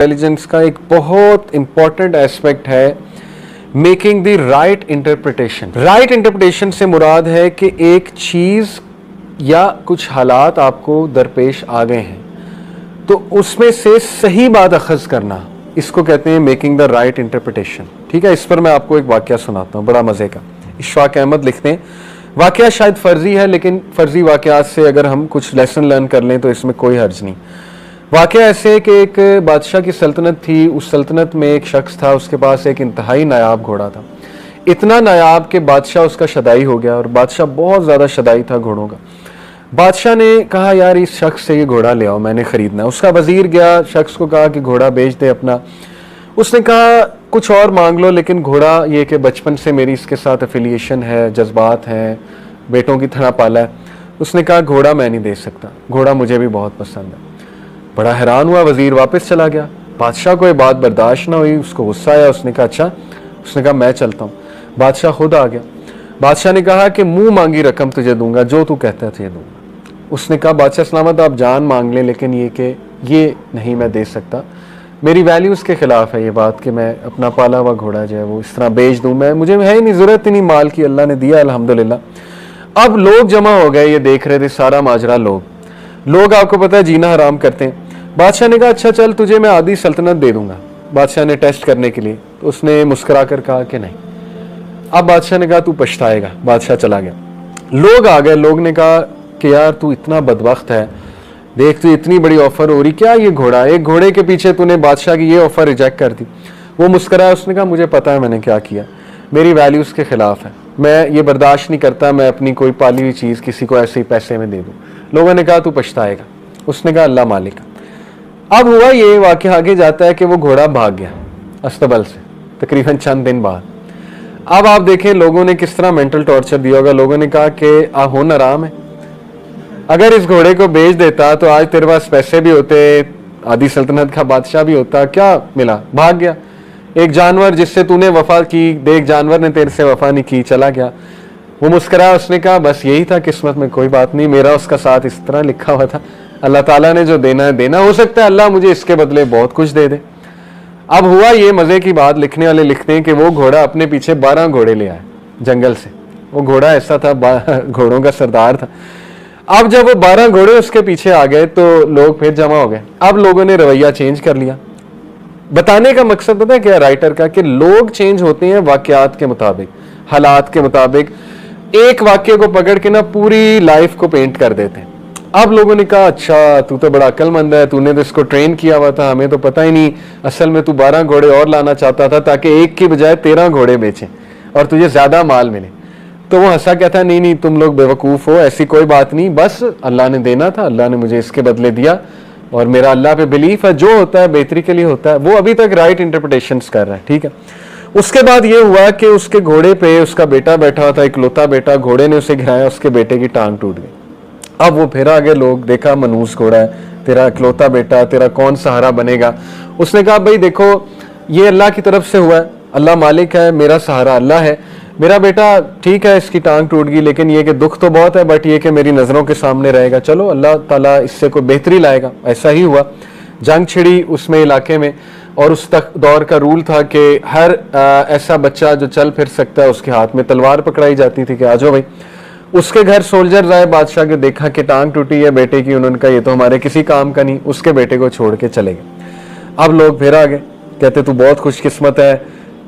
Intelligence का एक बहुत इंपॉर्टेंट एस्पेक्ट है making the right interpretation. Right interpretation से मुराद है कि एक चीज़ या कुछ हालात आपको दरपेश आ गए हैं तो उसमें से सही बात अखज़ करना, इसको कहते हैं मेकिंग द राइट इंटरप्रिटेशन। ठीक है, इस पर मैं आपको एक वाक़या सुनाता हूँ, बड़ा मज़े का। इशफाक अहमद लिखते हैं, वाक़या शायद फ़र्ज़ी है लेकिन फ़र्ज़ी वाक़यात से अगर हम कुछ लेसन लर्न कर लें तो इसमें कोई हर्ज नहीं। वाक़या ऐसे है कि एक बादशाह की सल्तनत थी। उस सल्तनत में एक शख्स था, उसके पास एक इंतहाई नायाब घोड़ा था। इतना नायाब कि बादशाह उसका शदाई हो गया, और बादशाह बहुत ज़्यादा शदाई था घोड़ों का। बादशाह ने कहा यार इस शख्स से ये घोड़ा ले आओ, मैंने ख़रीदना है। उसका वज़ीर गया, शख्स को कहा कि घोड़ा बेच दे अपना। उसने कहा कुछ और मांग लो, लेकिन घोड़ा ये कि बचपन से मेरी इसके साथ एफिलिएशन है, जज्बात हैं, बेटों की तरह पाला है। उसने कहा घोड़ा मैं नहीं दे सकता, घोड़ा मुझे भी बहुत पसंद है। बड़ा हैरान हुआ वज़ीर, वापस चला गया। बादशाह को ये बात बर्दाश्त ना हुई, उसको गुस्सा आया। उसने कहा अच्छा, उसने कहा मैं चलता हूँ। बादशाह खुद आ गया। बादशाह ने कहा कि मुंह मांगी रकम तुझे दूंगा, जो तू कहता है तुझे दूंगा। उसने कहा बादशाह सलामत आप जान मांग लें, लेकिन ये कि ये नहीं मैं दे सकता, मेरी वैल्यूज़ के ख़िलाफ़ है ये बात कि मैं अपना पाला हुआ घोड़ा जो है वो इस तरह बेच दूँ। मुझे है ही नहीं, ज़रूरत ही नहीं माल की, अल्लाह ने दिया अल्हम्दुलिल्लाह। अब लोग जमा हो गए, ये देख रहे थे सारा माजरा। लोग आपको पता है जीना हराम करते हैं। बादशाह ने कहा अच्छा चल तुझे मैं आधी सल्तनत दे दूंगा, बादशाह ने टेस्ट करने के लिए। तो उसने मुस्कुरा कर कहा कि नहीं। अब बादशाह ने कहा तू पछताएगा। बादशाह चला गया। लोग आ गए, लोग ने कहा कि यार तू इतना बदबख्त है, देख तू इतनी बड़ी ऑफर हो रही, क्या ये घोड़ा, एक घोड़े के पीछे तूने बादशाह की ये ऑफर रिजेक्ट कर दी। वो मुस्कुराया, उसने कहा मुझे पता है मैंने क्या किया, मेरी वैल्यूज़ के खिलाफ है, मैं ये बर्दाश्त नहीं करता मैं अपनी कोई पाली हुई चीज़ किसी को ऐसे ही पैसे में दे दूँ। लोगों ने कहा तू पछताएगा। उसने कहा अल्लाह मालिक। अब हुआ ये वाक़या आगे जाता है कि वो घोड़ा भाग गया अस्तबल से तकरीबन चंद दिन बाद। अब आप देखें लोगों ने किस तरह मेंटल टॉर्चर दिया होगा। लोगों ने कहा कि होना आराम है, अगर इस घोड़े को बेच देता तो आज तेरे पास पैसे भी होते, आधी सल्तनत का बादशाह भी होता, क्या मिला, भाग गया। एक जानवर जिससे तूने वफा की, देख जानवर ने तेरे से वफा नहीं की, चला गया। वो मुस्कुराया, उसने कहा बस यही था किस्मत में, कोई बात नहीं, मेरा उसका साथ इस तरह लिखा हुआ था, अल्लाह ताला ने जो देना है देना, हो सकता है अल्लाह मुझे इसके बदले बहुत कुछ दे दे। अब हुआ ये मजे की बात, लिखने वाले लिखते हैं कि वो घोड़ा अपने पीछे 12 घोड़े ले आया जंगल से। वो घोड़ा ऐसा था, घोड़ों का सरदार था। अब जब वो 12 घोड़े उसके पीछे आ गए तो लोग फिर जमा हो गए। अब लोगों ने रवैया चेंज कर लिया। बताने का मकसद पता है क्या राइटर का, कि लोग चेंज होते हैं वाकयात के मुताबिक, हालात के मुताबिक। एक वाक्य को पकड़ के ना पूरी लाइफ को पेंट कर देते हैं। अब लोगों ने कहा अच्छा तू तो बड़ा अक्लमंद है, तूने तो इसको ट्रेन किया हुआ था, हमें तो पता ही नहीं, असल में तू 12 घोड़े और लाना चाहता था ताकि एक की बजाय 13 घोड़े बेचें और तुझे ज्यादा माल मिले। तो वो हंसा, कहता नहीं नहीं तुम लोग बेवकूफ हो, ऐसी कोई बात नहीं, बस अल्लाह ने देना था, अल्लाह ने मुझे इसके बदले दिया और मेरा अल्लाह पे बिलीफ है, जो होता है बेहतरी के लिए होता है। वो अभी तक राइट इंटरप्रिटेशंस कर रहा है। ठीक है, उसके बाद ये हुआ कि उसके घोड़े पे उसका बेटा बैठा हुआ था, इकलौता बेटा, घोड़े ने उसे गिराया, उसके बेटे की टांग टूट गई। अब वो फिर आगे लोग, देखा मनूस घोड़ा है, तेरा इकलौता बेटा, तेरा कौन सहारा बनेगा। उसने कहा भाई देखो ये अल्लाह की तरफ से हुआ है, अल्लाह मालिक है, मेरा सहारा अल्लाह है, मेरा बेटा ठीक है इसकी टांग टूट गई, लेकिन ये कि दुख तो बहुत है, बट ये कि मेरी नज़रों के सामने रहेगा, चलो अल्लाह ताला इससे कोई बेहतरी लाएगा। ऐसा ही हुआ। जंग छिड़ी उसमें इलाके में, और उस तक दौर का रूल था कि हर ऐसा बच्चा जो चल फिर सकता है उसके हाथ में तलवार पकड़ाई जाती थी कि आ जाओ भाई। उसके घर सोल्जर आए बादशाह के, देखा कि टांग टूटी है बेटे की, उन्होंने कहा ये तो हमारे किसी काम का नहीं, उसके बेटे को छोड़ के चले गए। अब लोग फिर आ गए, कहते तू बहुत खुशकिस्मत है,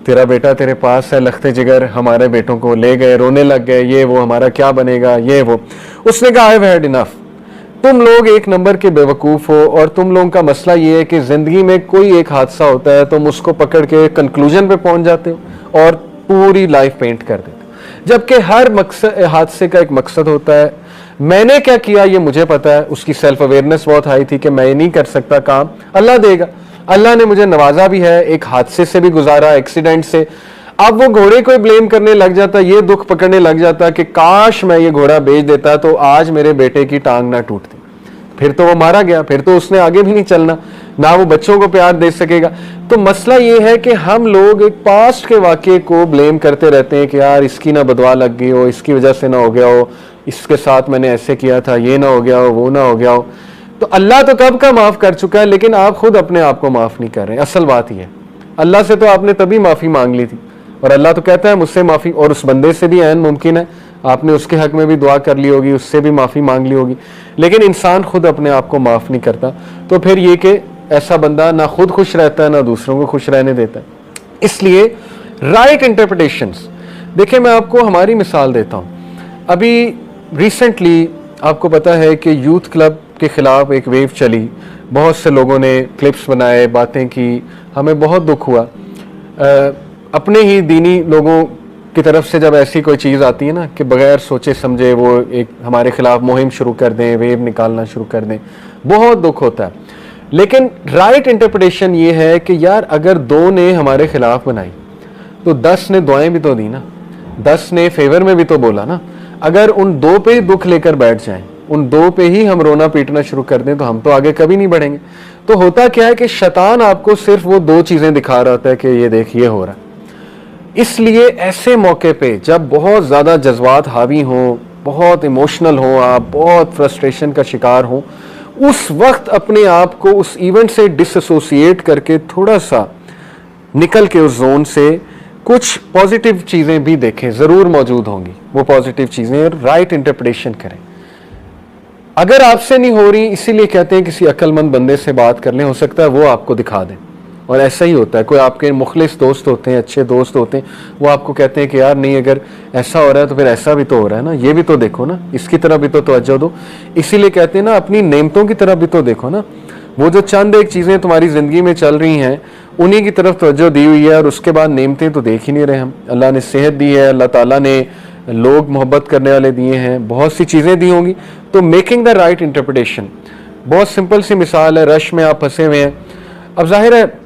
तेरा बेटा तेरे पास है, लखते जिगर हमारे बेटों को ले गए, रोने लग गए, ये वो हमारा क्या बनेगा, ये वो। उसने कहा आई हैव हैड इनफ, तुम लोग एक नंबर के बेवकूफ़ हो, और तुम लोगों का मसला ये है कि ज़िंदगी में कोई एक हादसा होता है तुम उसको पकड़ के कंक्लूजन पे पहुंच जाते हो और पूरी लाइफ पेंट कर देते हो, जबकि हर मकसद हादसे का एक मकसद होता है। मैंने क्या किया ये मुझे पता है, उसकी सेल्फ अवेयरनेस बहुत हाई थी कि मैं ये नहीं कर सकता काम, अल्लाह देगा, अल्लाह ने मुझे नवाजा भी है, एक हादसे से भी गुजारा, एक्सीडेंट से। अब वो घोड़े को ब्लेम करने लग जाता, ये दुख पकड़ने लग जाता कि काश मैं ये घोड़ा बेच देता तो आज मेरे बेटे की टांग ना टूटती, फिर तो वो मारा गया, फिर तो उसने आगे भी नहीं चलना, ना वो बच्चों को प्यार दे सकेगा। तो मसला ये है कि हम लोग एक पास्ट के वाक़े को ब्लेम करते रहते हैं कि यार इसकी ना बदवा लग गई हो, इसकी वजह से ना हो गया हो, इसके साथ मैंने ऐसे किया था, ये ना हो गया हो, वो ना हो गया हो। तो अल्लाह तो कब का माफ कर चुका है, लेकिन आप खुद अपने आप को माफ नहीं कर रहे। असल बात यह है, अल्लाह से तो आपने तभी माफी मांग ली थी, और अल्लाह तो कहता है मुझसे माफी, और उस बंदे से भी ऐन मुमकिन है आपने उसके हक में भी दुआ कर ली होगी, उससे भी माफी मांग ली होगी, लेकिन इंसान खुद अपने आप को माफ नहीं करता। तो फिर ये कि ऐसा बंदा ना खुद खुश रहता है ना दूसरों को खुश रहने देता है। इसलिए राइट इंटरप्रिटेशंस, देखिए मैं आपको हमारी मिसाल देता हूँ। अभी रिसेंटली आपको पता है कि यूथ क्लब के खिलाफ एक वेव चली, बहुत से लोगों ने क्लिप्स बनाए, बातें की, हमें बहुत दुख हुआ। अपने ही दीनी लोगों की तरफ से जब ऐसी कोई चीज़ आती है ना कि बगैर सोचे समझे वो एक हमारे खिलाफ मुहिम शुरू कर दें, वेव निकालना शुरू कर दें, बहुत दुख होता है। लेकिन राइट इंटरप्रिटेशन ये है कि यार अगर 2 ने हमारे खिलाफ बनाई तो 10 ने दुआएं भी तो दी ना, 10 ने फेवर में भी तो बोला ना। अगर उन 2 पे ही दुख लेकर बैठ जाएं, उन 2 पे ही हम रोना पीटना शुरू कर दें, तो हम तो आगे कभी नहीं बढ़ेंगे। तो होता क्या है कि शैतान आपको सिर्फ वो 2 चीजें दिखा रहा होता है कि ये देख ये हो रहा है। इसलिए ऐसे मौके पे जब बहुत ज्यादा जज्बात हावी हों, बहुत इमोशनल हो, आप बहुत फ्रस्ट्रेशन का शिकार हो, उस वक्त अपने आप को उस इवेंट से डिसएसोसिएट करके थोड़ा सा निकल के उस जोन से कुछ पॉजिटिव चीजें भी देखें, जरूर मौजूद होंगी वो पॉजिटिव चीजें, और राइट इंटरप्रिटेशन करें। अगर आपसे नहीं हो रही, इसीलिए कहते हैं किसी अक्लमंद बंदे से बात कर लें, हो सकता है वो आपको दिखा दें। और ऐसा ही होता है, कोई आपके मुखलिस दोस्त होते हैं, अच्छे दोस्त होते हैं, वो आपको कहते हैं कि यार नहीं, अगर ऐसा हो रहा है तो फिर ऐसा भी तो हो रहा है ना, ये भी तो देखो ना, इसकी तरफ भी तो तवज्जो दो। इसीलिए कहते हैं ना, अपनी नेमतों की तरफ भी तो देखो ना, वो जो चंद एक चीज़ें तुम्हारी ज़िंदगी में चल रही हैं उन्हीं की तरफ तवज्जो दी हुई है, और उसके बाद नेमतें तो देख ही नहीं रहे हम। अल्लाह ने सेहत दी है, अल्लाह ताला ने लोग मोहब्बत करने वाले दिए हैं, बहुत सी चीज़ें दी होंगी। तो मेकिंग द राइट इंटरप्रिटेशन, बहुत सिंपल सी मिसाल है, रश में आप फंसे हुए हैं। अब जाहिर है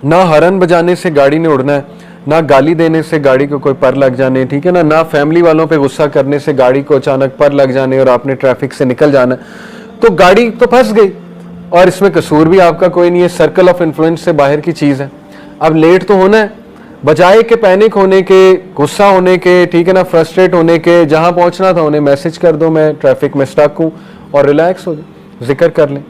ना हॉर्न बजाने से गाड़ी ने उड़ना है, ना गाली देने से गाड़ी को कोई पर लग जाने, ठीक है ना फैमिली वालों पे गुस्सा करने से गाड़ी को अचानक पर लग जाने और आपने ट्रैफिक से निकल जाना, तो गाड़ी तो फंस गई और इसमें कसूर भी आपका कोई नहीं है, सर्कल ऑफ इन्फ्लुएंस से बाहर की चीज़ है। अब लेट तो होना है, बजाय के पैनिक होने के, गुस्सा होने के, ठीक है ना, फ्रस्ट्रेट होने के, जहां पहुंचना था उन्हें मैसेज कर दो मैं ट्रैफिक में स्टक हूं, और रिलैक्स हो जाए, जिक्र कर लें,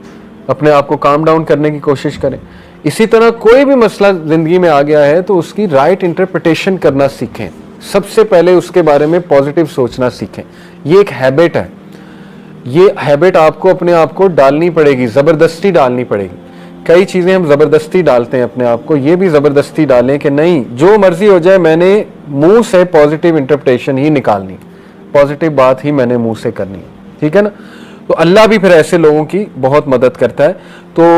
अपने आप को काम डाउन करने की कोशिश करें। इसी तरह कोई भी मसला जिंदगी में आ गया है तो उसकी राइट इंटरप्रिटेशन करना सीखें। सबसे पहले उसके बारे में पॉजिटिव सोचना सीखें। ये एक हैबिट है, ये हैबिट आपको अपने आप को डालनी पड़ेगी, जबरदस्ती डालनी पड़ेगी। कई चीजें हम जबरदस्ती डालते हैं अपने आप को, ये भी जबरदस्ती डालें कि नहीं जो मर्जी हो जाए, मैंने मुंह से पॉजिटिव इंटरप्रिटेशन ही निकालनी, पॉजिटिव बात ही मैंने मुंह से करनी है, ठीक है ना। तो अल्लाह भी फिर ऐसे लोगों की बहुत मदद करता है। तो